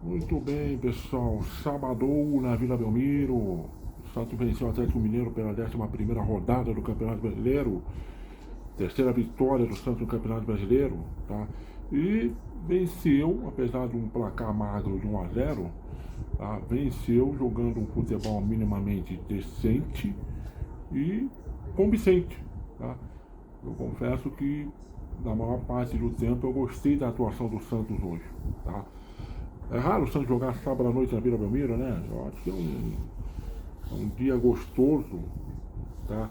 Muito bem, pessoal. Sabadão na Vila Belmiro. O Santos venceu o Atlético Mineiro pela 11ª rodada do Campeonato Brasileiro. Terceira vitória do Santos no Campeonato Brasileiro, tá? E venceu, apesar de um placar magro de 1-0, tá? Venceu jogando um futebol minimamente decente e convincente, tá? Eu confesso que na maior parte do tempo eu gostei da atuação do Santos hoje, tá? É raro o Santos jogar sábado à noite na Vila Belmiro, né? Eu acho que é um dia gostoso, tá?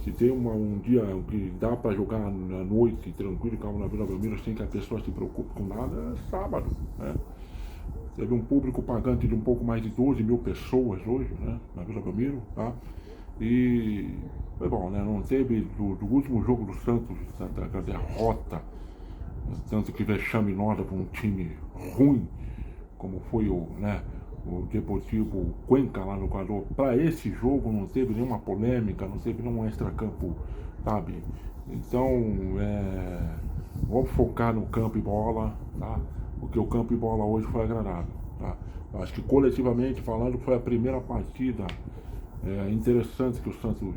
Se tem um dia que dá para jogar na noite, tranquilo, calmo na Vila Belmiro, sem que a pessoa se preocupe com nada, é sábado, né? Teve um público pagante de um pouco mais de 12 mil pessoas hoje, né? Na Vila Belmiro, tá? E foi bom, né? Não teve do último jogo do Santos, da derrota, tanto que vexaminosa para um time ruim, como foi o Deportivo Cuenca lá no Equador. Para esse jogo não teve nenhuma polêmica, não teve nenhum extracampo, sabe? Então, vamos focar no campo e bola, tá? Porque o campo e bola hoje foi agradável, tá? Eu acho que coletivamente falando foi a primeira partida interessante que o Santos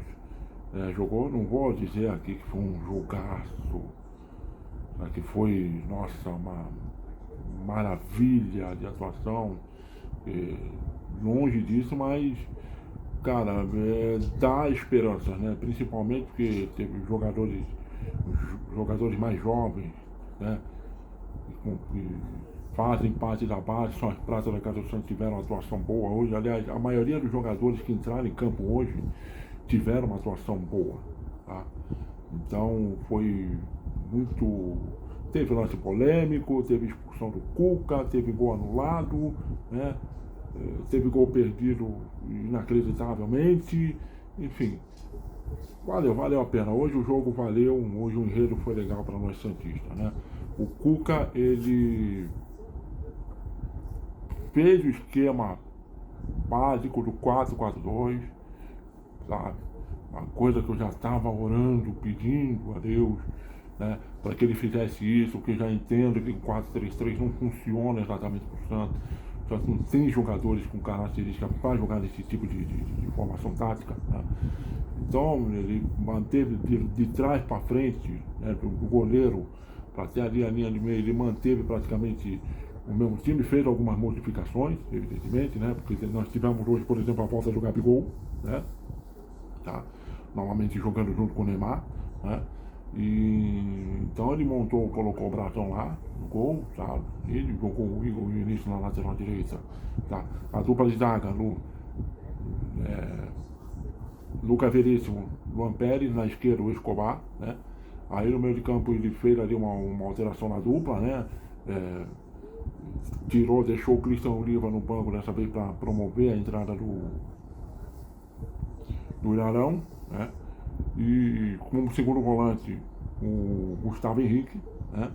jogou. Não vou dizer aqui que foi um jogaço, que foi, nossa, uma maravilha de atuação, longe disso, mas, cara, dá esperança, né? Principalmente porque teve jogadores mais jovens, né? Que fazem parte da base, são as pratas da Casa do Santos, tiveram uma atuação boa hoje. Aliás, a maioria dos jogadores que entraram em campo hoje tiveram uma atuação boa, tá? Então foi muito. Teve lance polêmico, teve expulsão do Cuca, teve gol anulado, né? Teve gol perdido inacreditavelmente, enfim. Valeu a pena. Hoje o jogo valeu, hoje o enredo foi legal para nós santistas, né? O Cuca, ele fez o esquema básico do 4-4-2, sabe? Uma coisa que eu já estava orando, pedindo a Deus, né, para que ele fizesse isso, porque eu já entendo que o 4-3-3 não funciona exatamente para o Santos. O Santos não tem jogadores com características para jogar nesse tipo de formação tática, né? Então ele manteve de trás para frente, né, do goleiro para até ali a linha de meio, ele manteve praticamente o mesmo time, fez algumas modificações, evidentemente, né, porque nós tivemos hoje, por exemplo, a volta do Gabigol, né, tá? Novamente jogando junto com o Neymar, né? E então ele colocou o Brasão lá no gol, tá? Ele jogou o Igor no início na lateral direita, tá? A dupla de zaga, Luca Veríssimo, Luan Pérez, na esquerda o Escobar, né? Aí no meio de campo ele fez ali uma alteração na dupla, né? Deixou o Cristian Oliva no banco dessa vez para promover a entrada do Ilharão, né? E como segundo volante o Gustavo Henrique, né?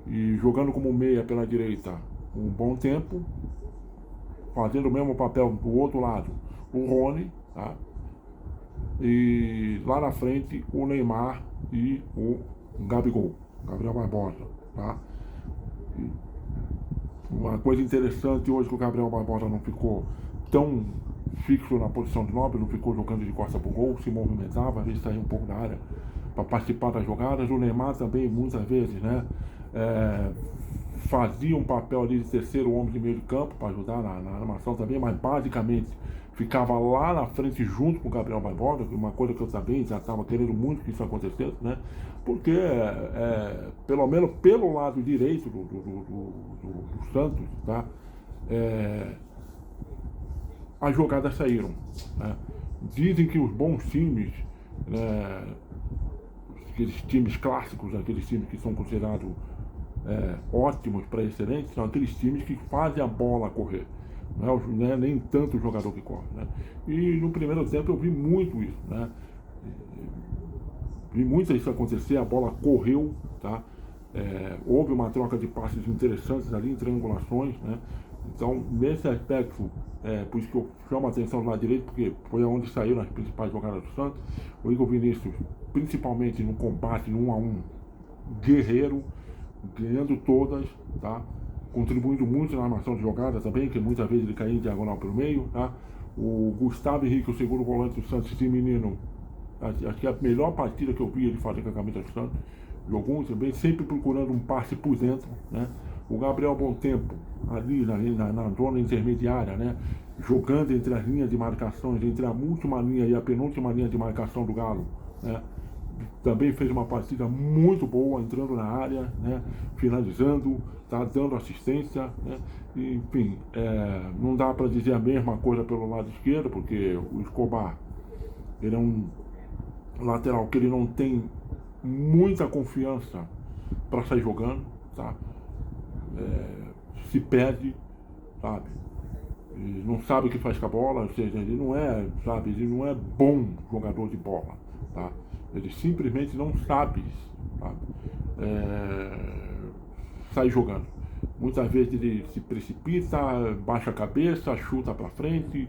E jogando como meia pela direita um bom tempo, fazendo o mesmo papel do outro lado o Rony, tá? E lá na frente o Neymar e o Gabigol, Gabriel Barbosa, tá? E uma coisa interessante hoje que o Gabriel Barbosa não ficou tão fixo na posição de 9, não ficou jogando de costa pro gol, se movimentava, às vezes saía um pouco da área para participar das jogadas. O Neymar também, muitas vezes, né, fazia um papel ali de terceiro homem de meio de campo para ajudar na armação também, mas basicamente ficava lá na frente junto com o Gabriel Barbosa, uma coisa que eu também já estava querendo muito que isso acontecesse, né? Porque, pelo menos pelo lado direito do Santos, tá? As jogadas saíram, né? Dizem que os bons times, né, aqueles times clássicos, aqueles times que são considerados ótimos para excelentes, são aqueles times que fazem a bola correr. Não é nem tanto o jogador que corre, né? E no primeiro tempo eu vi muito isso, né? Vi muito isso acontecer, a bola correu, tá? Houve uma troca de passes interessantes ali, em triangulações, né? Então, nesse aspecto, por isso que eu chamo a atenção do lado direito, porque foi onde saíram as principais jogadas do Santos. O Igor Vinícius, principalmente no combate, no 1-1, guerreiro, ganhando todas, tá? contribuindo muito na armação de jogada também, que muitas vezes ele caía em diagonal pelo meio, tá? O Gustavo Henrique, o segundo volante do Santos, esse menino, acho que é a melhor partida que eu vi ele fazer com a camisa do Santos. Jogou muito bem, sempre procurando um passe por dentro, né? O Gabriel Bom Tempo, ali na zona intermediária, né? Jogando entre as linhas de marcações, entre a última linha e a penúltima linha de marcação do Galo, né? Também fez uma partida muito boa, entrando na área, né? Finalizando, tá dando assistência, né? E, enfim, não dá para dizer a mesma coisa pelo lado esquerdo, porque o Escobar, ele é um lateral que ele não tem muita confiança para sair jogando, tá? Se perde, sabe? Ele não sabe o que faz com a bola, ou seja, ele não é, sabe, ele não é bom jogador de bola, tá? Ele simplesmente não sabe, sabe? Sair jogando. Muitas vezes ele se precipita, baixa a cabeça, chuta para frente,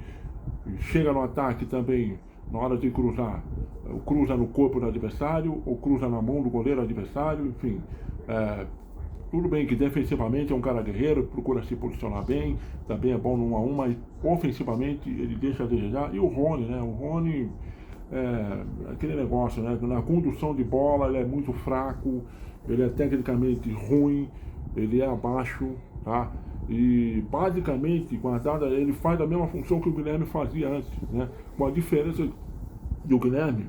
chega no ataque também, na hora de cruzar, cruza no corpo do adversário, ou cruza na mão do goleiro adversário, enfim. Tudo bem que defensivamente é um cara guerreiro, procura se posicionar bem, também é bom no 1 a 1, mas ofensivamente ele deixa a desejar. E o Rony, né? O Rony aquele negócio, né? Na condução de bola ele é muito fraco, ele é tecnicamente ruim, ele é abaixo, tá? E basicamente, guardada, ele faz a mesma função que o Guilherme fazia antes, né? Com a diferença do Guilherme,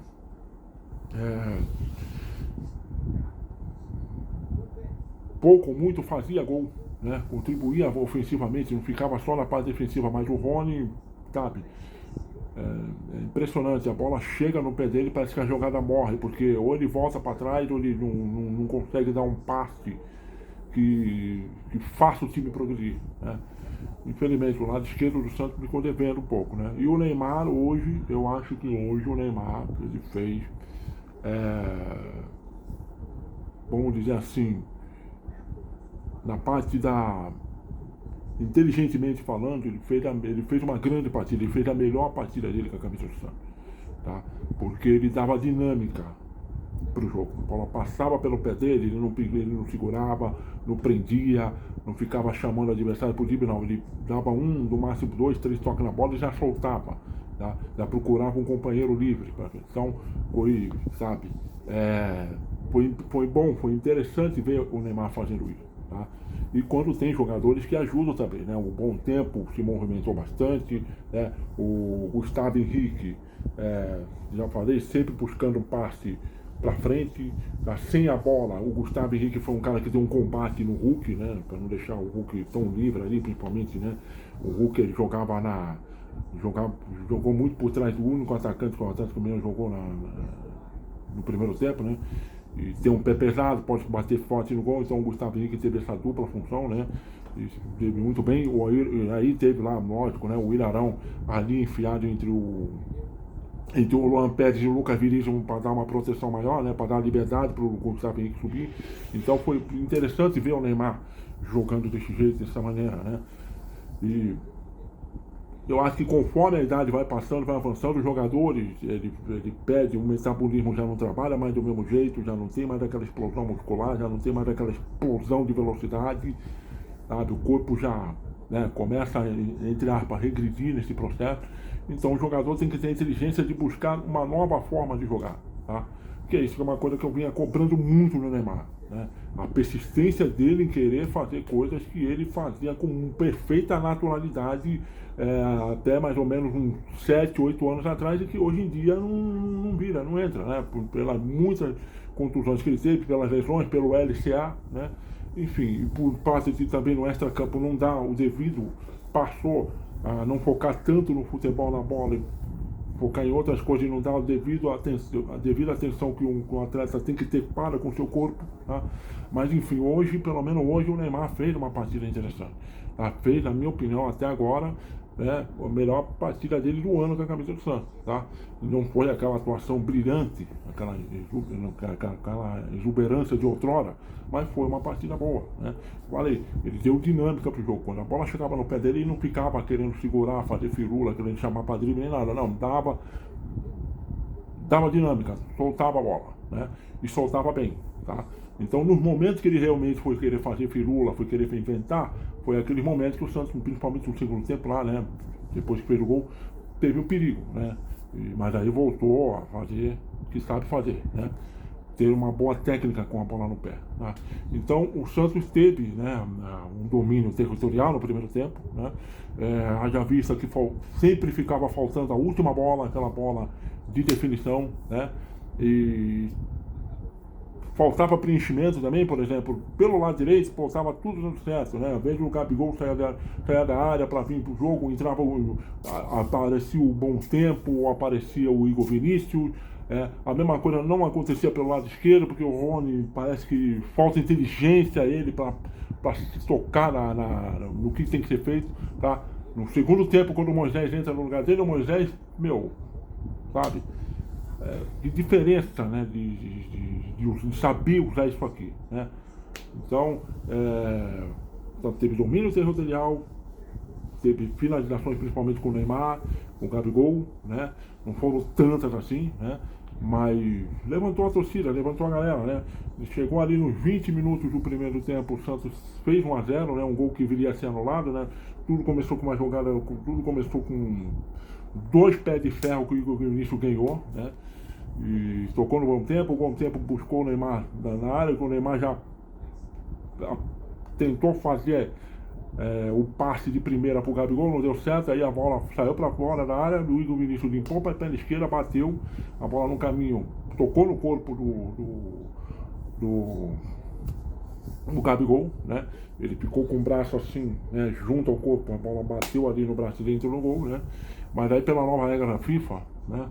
pouco ou muito fazia gol, né? Contribuía ofensivamente, não ficava só na parte defensiva, mas o Rony, sabe, é impressionante, a bola chega no pé dele, parece que a jogada morre, porque ou ele volta para trás ou ele não consegue dar um passe que faça o time progredir, né? Infelizmente o lado esquerdo do Santos ficou devendo um pouco, né? E o Neymar hoje, eu acho que hoje o Neymar, ele fez, vamos dizer assim, na parte da, inteligentemente falando, ele fez uma grande partida, ele fez a melhor partida dele com a camisa do Santos, tá? Porque ele dava dinâmica para o jogo. A bola passava pelo pé dele, ele não segurava, não prendia, não ficava chamando o adversário por drible, não. Ele dava no máximo 2, 3 toques na bola e já soltava, tá? Já procurava um companheiro livre. Então, foi, sabe, foi bom, foi interessante ver o Neymar fazendo isso, tá? E quando tem jogadores que ajudam também, né? O Bom Tempo se movimentou bastante, né? O Gustavo Henrique, já falei, sempre buscando um passe para frente, tá? Sem a bola. O Gustavo Henrique foi um cara que deu um combate no Hulk, né? Para não deixar o Hulk tão livre ali, principalmente, né? O Hulk, ele jogou muito por trás do único atacante que o Atlético Mineiro jogou no primeiro tempo, né? E tem um pé pesado, pode bater forte no gol, então o Gustavo Henrique teve essa dupla função, né? E teve muito bem. Aí teve lá, lógico, né? O Ilharão ali enfiado entre o Luan Pérez e o Lucas Veríssimo para dar uma proteção maior, né? Para dar liberdade para o Gustavo Henrique subir. Então foi interessante ver o Neymar jogando desse jeito, dessa maneira, né? E eu acho que conforme a idade vai passando, vai avançando, os jogadores, ele perde, o metabolismo já não trabalha mais do mesmo jeito, já não tem mais aquela explosão muscular, já não tem mais aquela explosão de velocidade, sabe? O corpo já, né, começa, entre aspas, a regredir nesse processo. Então o jogador tem que ter a inteligência de buscar uma nova forma de jogar, tá? Que isso é uma coisa que eu vinha cobrando muito no Neymar, né? A persistência dele em querer fazer coisas que ele fazia com perfeita naturalidade, até mais ou menos uns 7, 8 anos atrás, e que hoje em dia não vira, não entra, né? Pelas muitas contusões que ele teve, pelas lesões, pelo LCA, né? Enfim, por parte de também no extracampo não dá o devido, passou a não focar tanto no futebol, na bola, e focar em outras coisas e não dar a devida atenção que um atleta tem que ter para com o seu corpo, tá? Mas enfim, hoje, pelo menos hoje, o Neymar fez uma partida interessante, tá? Fez, na minha opinião, até agora, né, a melhor partida dele do ano com a camisa do Santos, tá? Não foi aquela atuação brilhante, aquela exuberância de outrora, mas foi uma partida boa, né? Falei, ele deu dinâmica pro jogo. Quando a bola chegava no pé dele, ele não ficava querendo segurar, fazer firula, querendo chamar pra drible, nem nada, não, dava dinâmica, soltava a bola, né? E soltava bem, tá? Então, nos momentos que ele realmente foi querer fazer firula, foi querer inventar, foi aquele momento que o Santos, principalmente no segundo tempo lá, né, depois que fez o gol, teve o perigo, né? Mas aí voltou a fazer o que sabe fazer, né? Ter uma boa técnica com a bola no pé, tá? Então o Santos teve, né, um domínio territorial no primeiro tempo, né? Haja vista que sempre ficava faltando a última bola, aquela bola de definição, né? E faltava preenchimento também, por exemplo, pelo lado direito, faltava tudo dando certo, né? Às vezes o Gabigol saia da área para vir pro jogo, entrava, aparecia o Bom Tempo, aparecia o Igor Vinícius. A mesma coisa não acontecia pelo lado esquerdo, porque o Rony parece que falta inteligência a ele para se tocar no que tem que ser feito, tá? No segundo tempo, quando o Moisés entra no lugar dele, o Moisés, sabe? De diferença, né, de saber usar isso aqui, né? Então, teve domínio territorial, teve finalizações principalmente com o Neymar, com o Gabigol, né? Não foram tantas assim, né? Mas levantou a torcida, levantou a galera, né? Chegou ali nos 20 minutos do primeiro tempo, o Santos fez 1-0, né? Um gol que viria a ser anulado, né? Tudo começou com uma jogada, tudo começou com 2 pés de ferro que o Igor Vinícius ganhou, né? E tocou no Bom Tempo, o Bom Tempo buscou o Neymar na área, que o Neymar já tentou fazer o passe de primeira pro Gabigol, não deu certo, aí a bola saiu para fora da área, o Igor Vinícius limpou para a perna esquerda, bateu, a bola no caminho, tocou no corpo do Gabigol, né? Ele ficou com o braço assim, né, junto ao corpo, a bola bateu ali no braço dentro do gol, né? Mas aí pela nova regra da FIFA, né?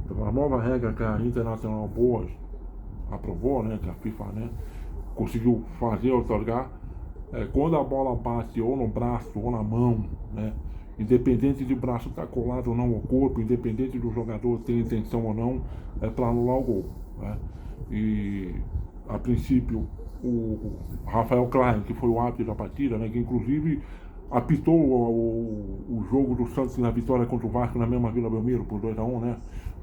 Pela nova regra que a Internacional Boas aprovou, né? Que a FIFA, né, conseguiu fazer, otorgar, quando a bola bate ou no braço ou na mão, né? Independente de o braço estar colado ou não ao corpo, independente do jogador ter intenção ou não, é para anular o gol, né? E a princípio o Rafael Klein, que foi o árbitro da partida, né, que inclusive apitou o jogo do Santos na vitória contra o Vasco na mesma Vila Belmiro por 2-1, né,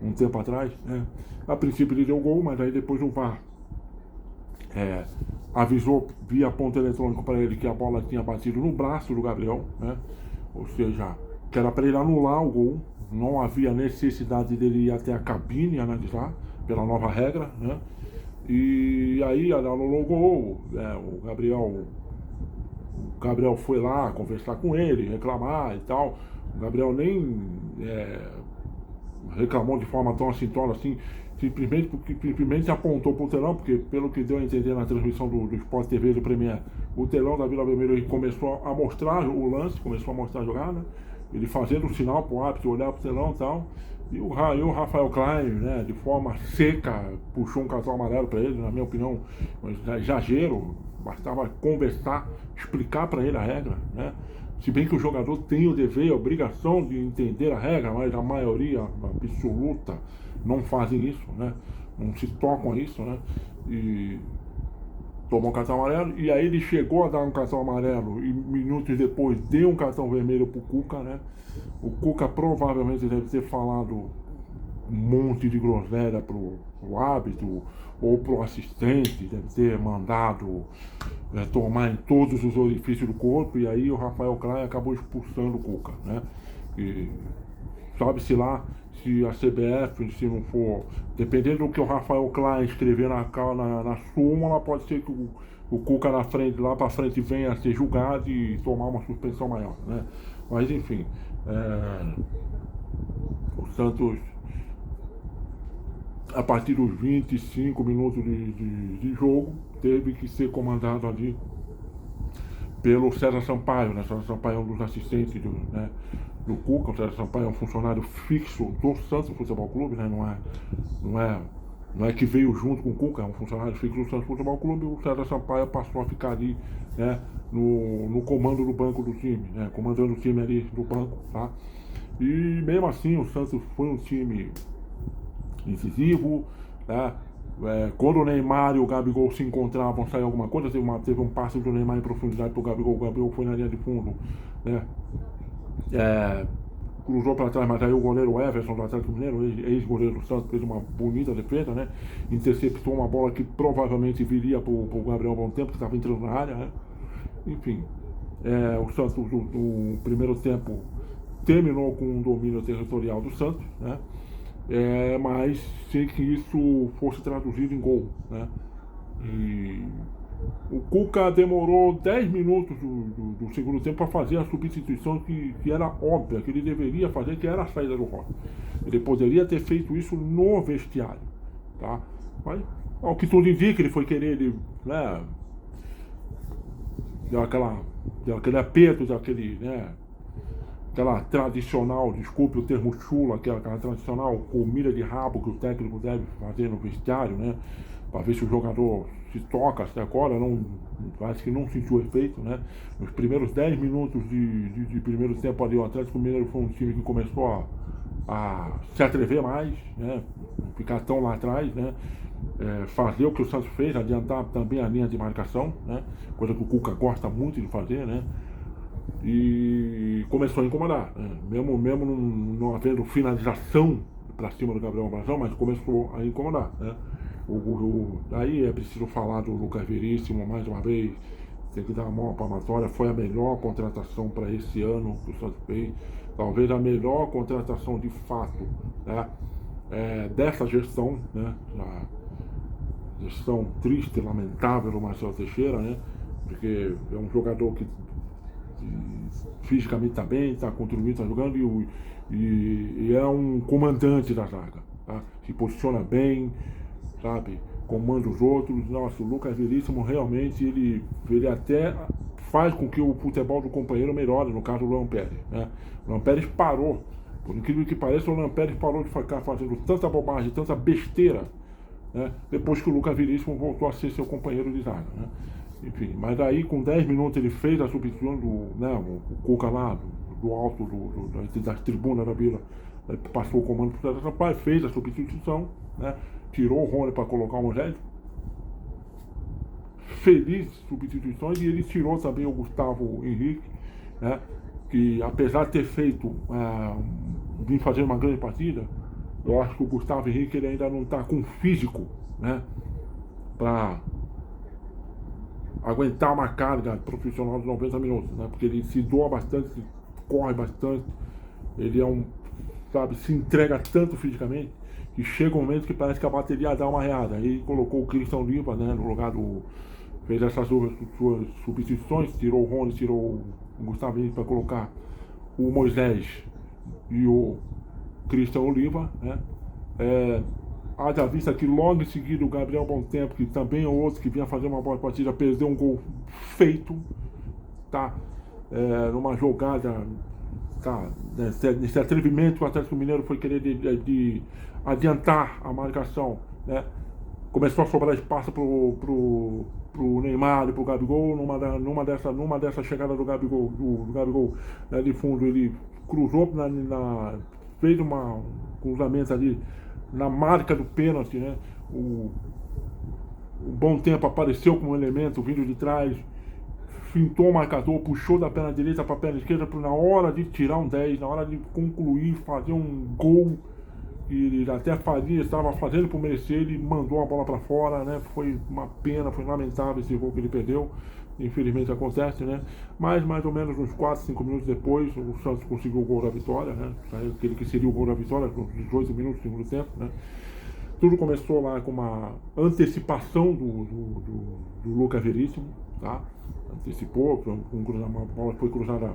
um tempo atrás, né? A princípio ele deu gol, mas aí depois o VAR avisou via ponto eletrônico para ele que a bola tinha batido no braço do Gabriel, né? Ou seja, que era para ele anular o gol, não havia necessidade dele ir até a cabine analisar, pela nova regra, né? E aí anulou o gol, o Gabriel foi lá conversar com ele, reclamar e tal. O Gabriel nem reclamou de forma tão assintosa assim, simplesmente apontou para o telão, porque pelo que deu a entender na transmissão do Sport TV do Premier, o telão da Vila Belmiro começou a mostrar o lance, começou a mostrar a jogada, ele fazendo o sinal para o árbitro olhar para o telão e tal, e o Rafael Klein, né, de forma seca, puxou um cartão amarelo para ele, na minha opinião, exagero, bastava conversar, explicar para ele a regra, né? Se bem que o jogador tem o dever, a obrigação de entender a regra, mas a maioria absoluta não fazem isso, né? Não se tocam a isso, né? E tomou um cartão amarelo, e aí ele chegou a dar um cartão amarelo e minutos depois deu um cartão vermelho pro Cuca, né? O Cuca provavelmente deve ter falado um monte de groselha pro árbitro ou pro assistente, deve ter mandado tomar em todos os orifícios do corpo, e aí o Rafael Klein acabou expulsando o Cuca, né? E sabe-se lá se a CBF, se não for, dependendo do que o Rafael Klein escrever na súmula, pode ser que o Cuca na frente, lá para frente, venha a ser julgado e tomar uma suspensão maior, né? Mas enfim, o Santos, a partir dos 25 minutos de jogo, teve que ser comandado ali pelo César Sampaio, né? César Sampaio é um dos assistentes do Cuca. O César Sampaio é um funcionário fixo do Santos Futebol Clube, né? Não é que veio junto com o Cuca, é um funcionário fixo do Santos Futebol Clube. O César Sampaio passou a ficar ali, né, no comando do banco do time, né? Comandando o time ali do banco, tá? E mesmo assim o Santos foi um time incisivo, né? Quando o Neymar e o Gabigol se encontravam, saiu alguma coisa, teve um passe do Neymar em profundidade para o Gabigol foi na linha de fundo, né? cruzou para trás, mas aí o goleiro Everson do Atlético Mineiro, ex-goleiro do Santos, fez uma bonita defesa, né? Interceptou uma bola que provavelmente viria para o Gabriel Bom Tempo, que estava entrando na área, né? Enfim, o Santos, no primeiro tempo, terminou com um domínio territorial do Santos, né? Mas sem que isso fosse traduzido em gol, né? E o Cuca demorou 10 minutos do segundo tempo para fazer a substituição que era óbvia, que ele deveria fazer, que era a saída do Rony. Ele poderia ter feito isso no vestiário, tá? Mas, ao que tudo indica, ele foi querer, né? Deu aquele aperto, né? Aquela tradicional, desculpe o termo chula, aquela tradicional comida de rabo que o técnico deve fazer no vestiário, né? Para ver se o jogador se toca. Até agora parece que não sentiu efeito, né? Nos primeiros 10 minutos de primeiro tempo ali, o Atlético Mineiro foi um time que começou a se atrever mais, né? Ficar tão lá atrás, né? Fazer o que o Santos fez, adiantar também a linha de marcação, né? Coisa que o Cuca gosta muito de fazer, né? E começou a incomodar, né? Mesmo não havendo finalização para cima do Gabriel Brazão, mas começou a incomodar, né? Aí é preciso falar do Lucas Veríssimo mais uma vez, tem que dar a mão à palmatória. Foi a melhor contratação para esse ano que o Santos fez, talvez a melhor contratação de fato, né? Dessa gestão, né? A gestão triste, lamentável do Marcelo Teixeira, né? Porque é um jogador que fisicamente está bem, está contribuindo, está jogando e é um comandante da zaga, tá? Se posiciona bem, sabe? Comanda os outros. Nossa, o Lucas Veríssimo realmente ele até faz com que o futebol do companheiro melhore, no caso do Luan Pérez, né? O Luan Pérez parou, por incrível que pareça, o Luan Pérez parou de ficar fazendo tanta bobagem, tanta besteira, né? Depois que o Lucas Veríssimo voltou a ser seu companheiro de zaga, né? Enfim, mas aí com 10 minutos ele fez a substituição né, o Cuca lá, do alto da tribuna da Vila, passou o comando para o rapaz, fez a substituição, né, tirou o Rony para colocar o Moisés. Feliz substituições, e ele tirou também o Gustavo Henrique, né, que apesar de ter feito, vir fazer uma grande partida, eu acho que o Gustavo Henrique ele ainda não está com físico, né, para aguentar uma carga profissional de 90 minutos, né? Porque ele se doa bastante, corre bastante, ele se entrega tanto fisicamente, que chega um momento que parece que a bateria dá uma reada. Aí colocou o Cristian Oliva, né, no lugar fez essas suas substituições, tirou o Rony, tirou o Gustavo Henrique para colocar o Moisés e o Cristian Oliva, né? Haja vista que logo em seguida o Gabriel Bom Tempo, que também é outro que vinha fazer uma boa partida, perdeu um gol feito, tá? Numa jogada, tá? Nesse atrevimento, o Atlético Mineiro foi querer de adiantar a marcação, né? Começou a sobrar espaço pro Neymar e pro Gabigol. Numa dessa chegada do Gabigol, né, de fundo, ele cruzou fez um cruzamento ali na marca do pênalti, né? O Bom Tempo apareceu como elemento vindo de trás, fintou o marcador, puxou da perna direita para a perna esquerda, na hora de tirar um 10, na hora de concluir, fazer um gol que ele até estava fazendo por merecer. Ele mandou a bola para fora, né? Foi uma pena, foi lamentável esse gol que ele perdeu. Infelizmente acontece, né? Mas mais ou menos uns 4, 5 minutos depois, o Santos conseguiu o gol da vitória, né? Aquele que seria o gol da vitória, com 18 minutos do segundo tempo, né? Tudo começou lá com uma antecipação do Lucas Veríssimo, tá? Antecipou, uma bola foi cruzada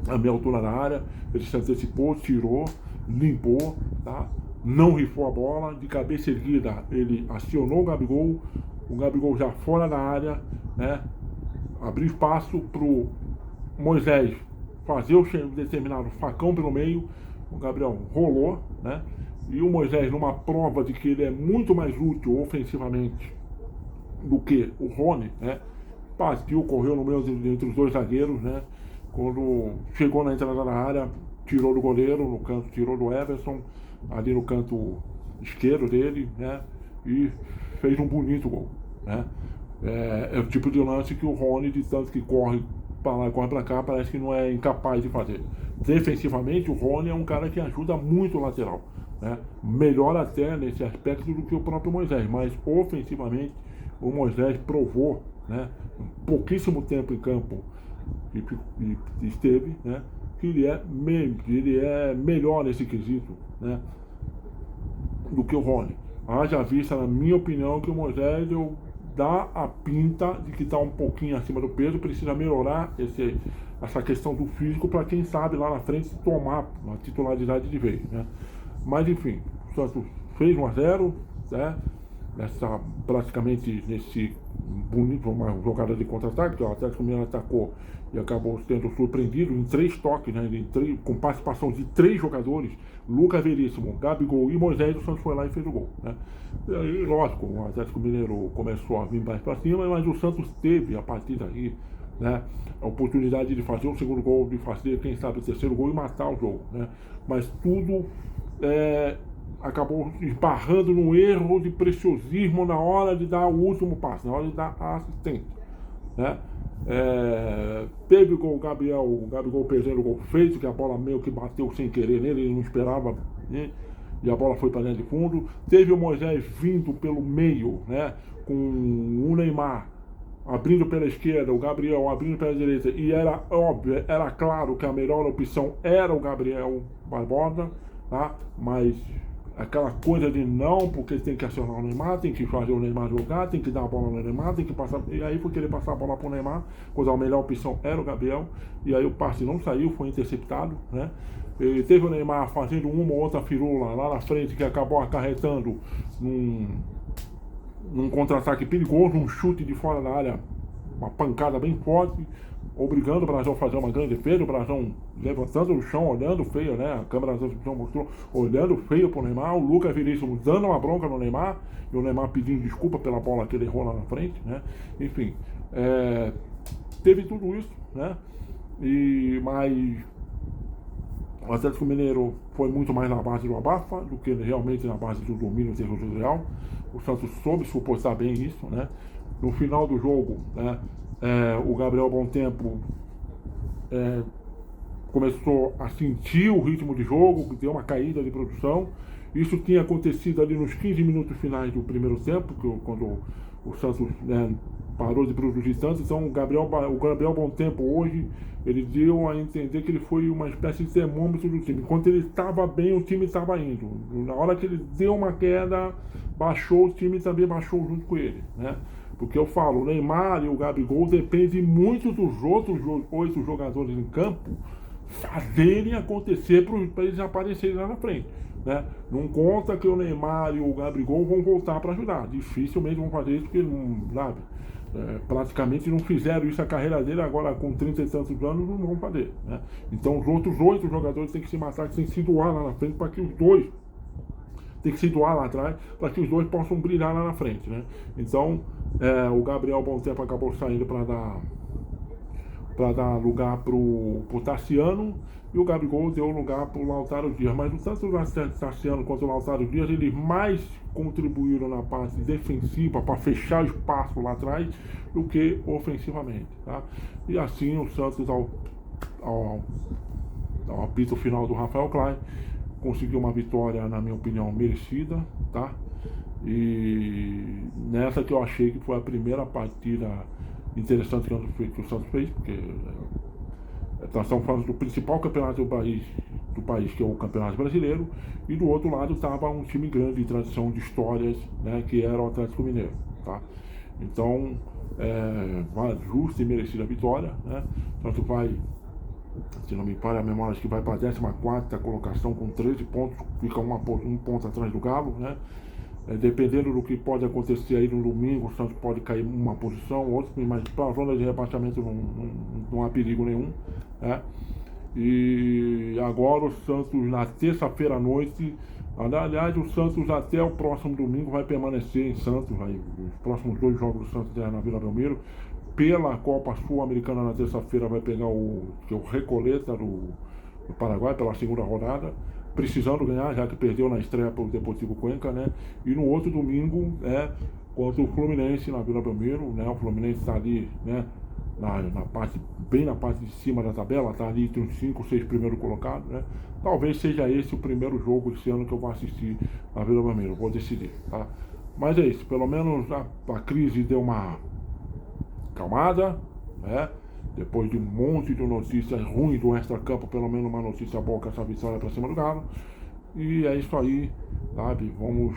a meia altura da área, ele se antecipou, tirou, limpou, tá? Não rifou a bola, de cabeça erguida ele acionou o Gabigol já fora da área, né? Abriu espaço pro Moisés fazer o determinado facão pelo meio. O Gabriel rolou, né? E o Moisés, numa prova de que ele é muito mais útil ofensivamente do que o Rony, né? Partiu, correu no meio entre os dois zagueiros, né? Quando chegou na entrada da área, tirou do goleiro, no canto, tirou do Everson, ali no canto esquerdo dele, né? E fez um bonito gol, né? É o tipo de lance que o Rony, de tanto que corre para lá e corre para cá, parece que não é incapaz de fazer. Defensivamente, o Rony é um cara que ajuda muito o lateral, né? Melhor até nesse aspecto do que o próprio Moisés, mas ofensivamente o Moisés provou, né, pouquíssimo tempo em campo e esteve, né, que ele é melhor nesse quesito, né, do que o Rony. Haja vista, na minha opinião, que o Moisés dá a pinta de que está um pouquinho acima do peso, precisa melhorar essa questão do físico para quem sabe lá na frente tomar uma titularidade de vez, né? Mas enfim, o Santos fez 1-0, né? Praticamente nesse bonito, uma jogada de contra-ataque, que o Atlético Mineiro atacou e acabou sendo surpreendido em 3 toques, né, com participação de 3 jogadores, Lucas Veríssimo, Gabigol e Moisés. O Santos foi lá e fez o gol, né? E aí, lógico, o Atlético Mineiro começou a vir mais para cima, mas o Santos teve, a partir daí, né, a oportunidade de fazer o segundo gol, de fazer, quem sabe, o terceiro gol e matar o jogo, né? Mas tudo acabou esbarrando num erro de preciosismo na hora de dar o último passo, na hora de dar a assistência, né? Teve o Gabigol perdendo o gol feito, que a bola meio que bateu sem querer nele, ele não esperava, né? E a bola foi para dentro de fundo. Teve o Moisés vindo pelo meio, né, com o Neymar abrindo pela esquerda, o Gabriel abrindo pela direita, e era óbvio, era claro que a melhor opção era o Gabriel Barbosa, tá? Mas aquela coisa de não, porque tem que acionar o Neymar, tem que fazer o Neymar jogar, tem que dar a bola no Neymar, tem que passar. E aí foi querer passar a bola para o Neymar, pois a melhor opção era o Gabriel, e aí o passe não saiu, foi interceptado, né? E teve o Neymar fazendo uma ou outra firula lá na frente, que acabou acarretando num contra-ataque perigoso, um chute de fora da área, uma pancada bem forte, obrigando o Brasão a fazer uma grande defesa, o Brasão levantando no chão, olhando feio, né? A câmera da transmissão mostrou, olhando feio pro Neymar, o Lucas Veríssimo dando uma bronca no Neymar, e o Neymar pedindo desculpa pela bola que ele errou lá na frente, né? Enfim, teve tudo isso, né? Mas o Atlético Mineiro foi muito mais na base do abafa do que realmente na base do domínio territorial. O Santos soube suportar bem isso, né? No final do jogo, né, o Gabriel Bom Tempo começou a sentir o ritmo de jogo, deu uma caída de produção. Isso tinha acontecido ali nos 15 minutos finais do primeiro tempo, quando o Santos, né, parou de produzir tanto. Então o Gabriel Bom Tempo hoje, ele deu a entender que ele foi uma espécie de termômetro do time. Enquanto ele estava bem, o time estava indo. Na hora que ele deu uma queda, baixou, o time também baixou junto com ele, né? Porque eu falo, o Neymar e o Gabigol dependem muito dos outros 8 jogadores em campo fazerem acontecer para eles aparecerem lá na frente, né? Não conta que o Neymar e o Gabigol vão voltar para ajudar. Dificilmente vão fazer isso, porque não, sabe, praticamente não fizeram isso a carreira dele, agora com 30 e tantos anos não vão fazer, né? Então os outros 8 jogadores têm que se matar, que têm que se doar lá na frente para que os dois tem que se doar lá atrás para que os dois possam brilhar lá na frente, né? Então o Gabriel Bom Tempo acabou saindo para dar lugar pro Tassiano, e o Gabigol deu lugar para o Lautaro Dias. Mas tanto o Tassiano quanto o Lautaro Dias, eles mais contribuíram na parte defensiva para fechar espaço lá atrás do que ofensivamente, tá? E assim o Santos, ao apito final do Rafael Klein, conseguiu uma vitória, na minha opinião, merecida, tá? E nessa que eu achei que foi a primeira partida interessante que o Santos fez, porque nós estamos falando do principal campeonato do país, que é o Campeonato Brasileiro, e do outro lado estava um time grande de tradição, de histórias, né, que era o Atlético Mineiro, tá? Então, uma justa e merecida vitória, né? Tanto vai, se não me falha a memória, acho que vai para a 14ª colocação com 13 pontos, fica um ponto atrás do Galo, né? Dependendo do que pode acontecer aí no domingo, o Santos pode cair uma posição, outra, mas para a zona de rebaixamento não há perigo nenhum, né? E agora o Santos, na terça-feira à noite, aliás, o Santos até o próximo domingo vai permanecer em Santos, os próximos 2 jogos do Santos na Vila Belmiro. Pela Copa Sul-Americana, na terça-feira vai pegar o Recoleta do Paraguai pela segunda rodada, precisando ganhar, já que perdeu na estreia para o Deportivo Cuenca, né? E no outro domingo contra o Fluminense na Vila Belmiro, né? O Fluminense está ali, né, bem na parte de cima da tabela, tá ali entre os 5 ou 6 primeiros colocados, né? Talvez seja esse o primeiro jogo esse ano que eu vou assistir na Vila Belmiro, vou decidir, tá? Mas é isso, pelo menos a crise deu uma calmada, né? Depois de um monte de notícias ruins do extra-campo, pelo menos uma notícia boa com essa vitória pra cima do Galo. E é isso aí, sabe? Vamos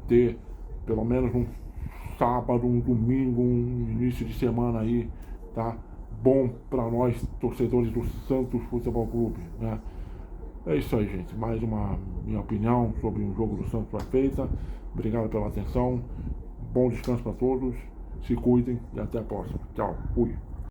ter pelo menos um sábado, um domingo, um início de semana aí, tá? Bom para nós, torcedores do Santos Futebol Clube, né? É isso aí, gente. Mais uma minha opinião sobre um jogo do Santos foi feita. Obrigado pela atenção. Bom descanso para todos. Se cuidem e até a próxima. Tchau. Fui.